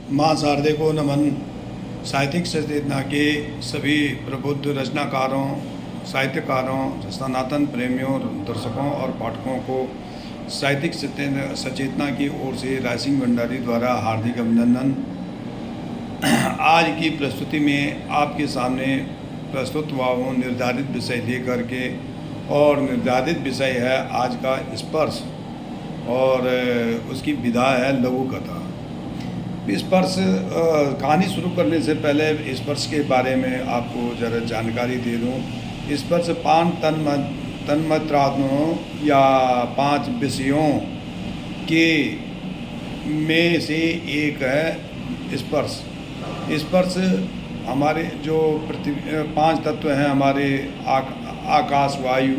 माँ शारदे को नमन। साहित्यिक सचेतना के सभी प्रबुद्ध रचनाकारों, साहित्यकारों, सनातन प्रेमियों, दर्शकों और पाठकों को साहित्यिक सचेतना की ओर से रायसिंह भंडारी द्वारा हार्दिक अभिनंदन। आज की प्रस्तुति में आपके सामने प्रस्तुत हुआ हूँ निर्धारित विषय लेकर के, और निर्धारित विषय है आज का स्पर्श, और उसकी विधा है लघु कथा। स्पर्श कहानी शुरू करने से पहले स्पर्श के बारे में आपको ज़रा जानकारी दे दूँ। स्पर्श पांच तन्मात्राओं या 5 विषयों के में से एक है स्पर्श। स्पर्श हमारे जो पृथ्वी 5 तत्व हैं हमारे आकाश, वायु,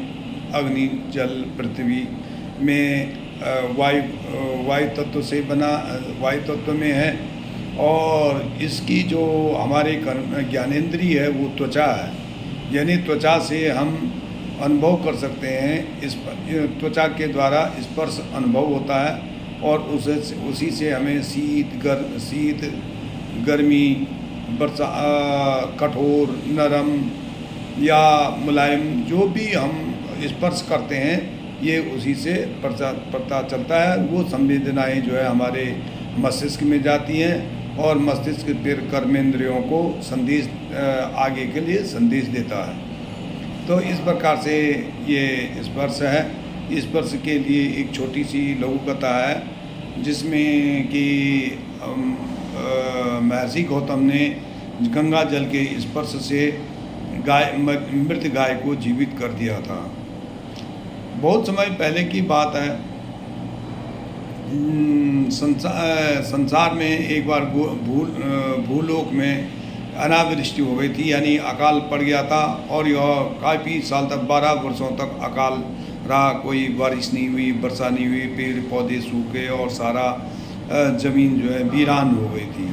अग्नि, जल, पृथ्वी में वायु तत्व से बना, वायु तत्व में है, और इसकी जो हमारे ज्ञानेंद्रिय है वो त्वचा है, यानी त्वचा से हम अनुभव कर सकते हैं। इस त्वचा के द्वारा स्पर्श अनुभव होता है, और उसी से हमें शीत, गर्मी, वर्षा, कठोर, नरम या मुलायम जो भी हम स्पर्श करते हैं ये उसी से पता चलता है। वो संवेदनाएं जो है हमारे मस्तिष्क में जाती हैं, और मस्तिष्क फिर कर्मेंद्रियों को संदेश आगे के लिए संदेश देता है। तो इस प्रकार से ये स्पर्श है। स्पर्श के लिए एक छोटी सी लघु कथा है जिसमें कि महर्षि गौतम ने गंगा जल के स्पर्श से मृत गाय को जीवित कर दिया था। बहुत समय पहले की बात है। संसार में एक बार भूलोक में अनावृष्टि हो गई थी, यानी अकाल पड़ गया था, और यह काफ़ी साल तक 12 वर्षों तक अकाल रहा। कोई बारिश नहीं हुई, वर्षा नहीं हुई, पेड़ पौधे सूखे और सारा ज़मीन जो है वीरान हो गई थी।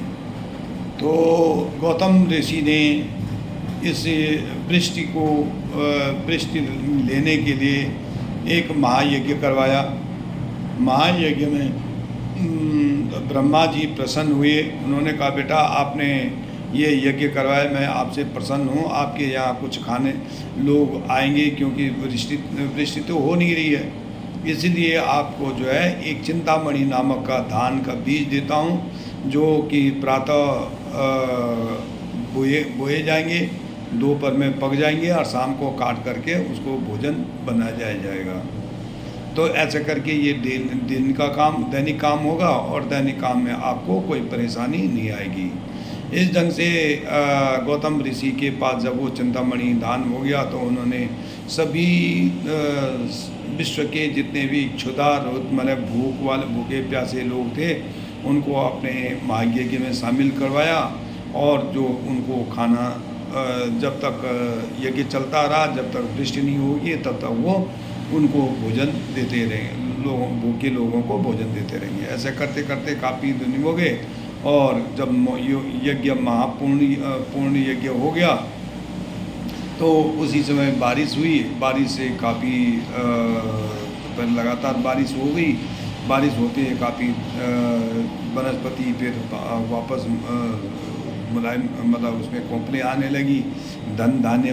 तो गौतम ऋषि ने इस वृष्टि लेने के लिए एक महायज्ञ करवाया। महायज्ञ में ब्रह्मा जी प्रसन्न हुए। उन्होंने कहा, बेटा आपने ये यज्ञ करवाया, मैं आपसे प्रसन्न हूँ। आपके यहाँ कुछ खाने लोग आएंगे, क्योंकि वृष्टि तो हो नहीं रही है, इसलिए आपको जो है एक चिंतामणि नामक का धान का बीज देता हूँ, जो कि प्रातः बोए जाएंगे, दोपहर में पक जाएंगे, और शाम को काट करके उसको भोजन बनाया जाएगा। तो ऐसा करके ये दैनिक काम होगा, और दैनिक काम में आपको कोई परेशानी नहीं आएगी। इस ढंग से गौतम ऋषि के पास जब वो चिंतामणि धान हो गया, तो उन्होंने सभी विश्व के जितने भी क्षुधार मतलब भूखे प्यासे लोग थे उनको अपने महायज्ञ में शामिल करवाया, और जो उनको खाना जब तक यज्ञ चलता रहा, जब तक वृष्टि नहीं होगी, तब तक वो उनको भोजन देते रहेंगे, भूखे लोगों को भोजन देते रहेंगे। ऐसे करते करते काफ़ी दिन हो गए, और जब यज्ञ पूर्ण यज्ञ हो गया, तो उसी समय बारिश हुई। बारिश से काफ़ी लगातार बारिश हो गई। बारिश होते काफ़ी वनस्पति फिर वापस मुलायम, मतलब उसमें कोंपलें आने लगी, धान्य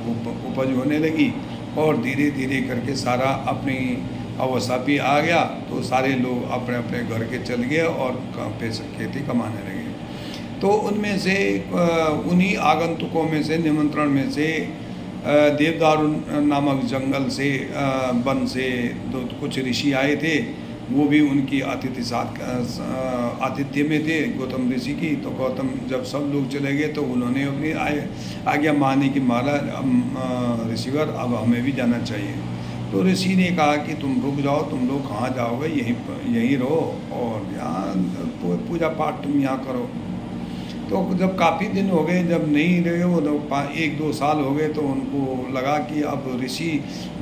उपज होने लगी, और धीरे धीरे करके सारा अपनी अवस्था पे आ गया। तो सारे लोग अपने अपने घर के चल गए और पैसे खेती कमाने लगे। तो उनमें से उन्हीं आगंतुकों में से, निमंत्रण में से, देवदारू नामक जंगल से, वन से कुछ ऋषि आए थे। वो भी उनकी आतिथ्य में थे गौतम ऋषि की। तो गौतम जब सब लोग चले गए, तो उन्होंने अपनी आज्ञा मानी कि महाराज ऋषिवर, अब हमें भी जाना चाहिए। तो ऋषि ने कहा कि तुम रुक जाओ, तुम लोग कहाँ जाओगे, यहीं रहो, और यहाँ पूजा पाठ तुम यहाँ करो। तो जब काफ़ी दिन हो गए, जब नहीं रहे वो, तो 1-2 साल हो गए, तो उनको लगा कि अब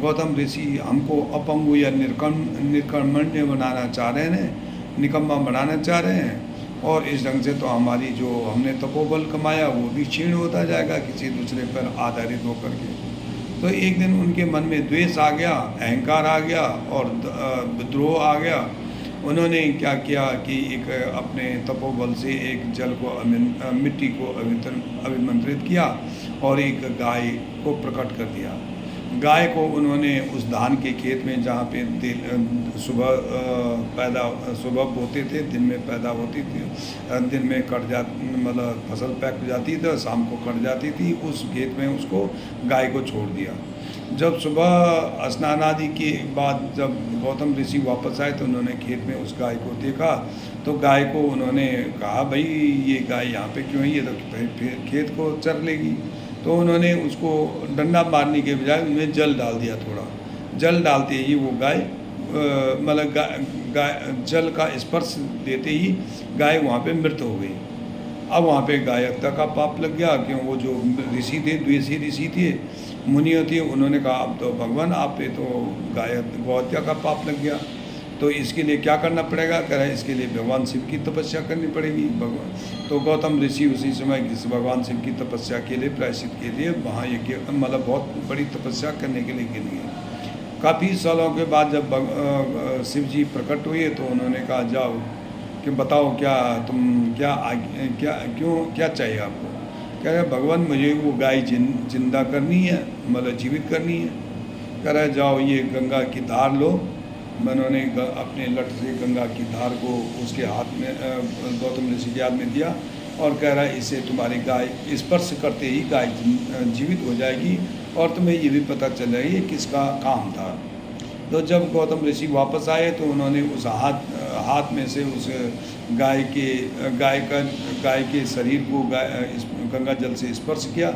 गौतम ऋषि हमको अपंगु या निर्कर्मण्य बनाना चाह रहे हैं, निकम्मा बनाना चाह रहे हैं, और इस ढंग से तो हमारी जो हमने तपोबल कमाया वो भी क्षीण होता जाएगा किसी दूसरे पर आधारित होकर के। तो एक दिन उनके मन में द्वेष आ गया, अहंकार आ गया, और विद्रोह आ गया। उन्होंने क्या किया कि एक अपने तपोबल से एक जल को मिट्टी को अभिमंत्रित किया और एक गाय को प्रकट कर दिया। गाय को उन्होंने उस धान के खेत में जहाँ पे सुबह बोते थे, दिन में पैदा होती थी, दिन में कट जा मतलब फसल पैक हो जाती थी, शाम को कट जाती थी, उस खेत में उसको गाय को छोड़ दिया। जब सुबह स्नान आदि के बाद जब गौतम ऋषि वापस आए तो उन्होंने खेत में उस गाय को देखा, तो गाय को उन्होंने कहा, भाई ये गाय यहाँ पे क्यों है, ये तो फिर खेत को चर लेगी। तो उन्होंने उसको डंडा मारने के बजाय उनमें जल डाल दिया। थोड़ा जल डालते ही वो गाय मतलब गाय जल का स्पर्श देते ही गाय वहाँ पे मृत हो गई। अब वहाँ पे गाय हत्या का पाप लग गया, क्यों वो जो ऋषि थे, द्वेषी ऋषि थे, मुनियों थे, उन्होंने कहा अब तो भगवान आप पे तो गौ हत्या का पाप लग गया, तो इसके लिए क्या करना पड़ेगा? कह रहे इसके लिए भगवान शिव की तपस्या करनी पड़ेगी। भगवान तो गौतम ऋषि उसी समय भगवान शिव की तपस्या के लिए, प्रायश्चित के लिए महायज्ञ मतलब बहुत बड़ी तपस्या करने के लिए गिन गए। काफ़ी सालों के बाद जब शिव जी प्रकट हुए तो उन्होंने कहा जाओ कि बताओ क्या तुम क्या चाहिए आपको? कह रहे भगवान मुझे वो गाय जिंदा करनी है, मतलब जीवित करनी है। कह रहे जाओ ये गंगा की धार लो। उन्होंने अपने लठ से गंगा की धार को उसके हाथ में गौतम ऋषि के हाथ में दिया और कह रहा है इससे तुम्हारी गाय स्पर्श करते ही गाय जीवित हो जाएगी और तुम्हें ये भी पता चल जाएगी ये किसका काम था। तो जब गौतम ऋषि वापस आए तो उन्होंने उस हाथ में से उस गाय के शरीर को गंगा जल से स्पर्श किया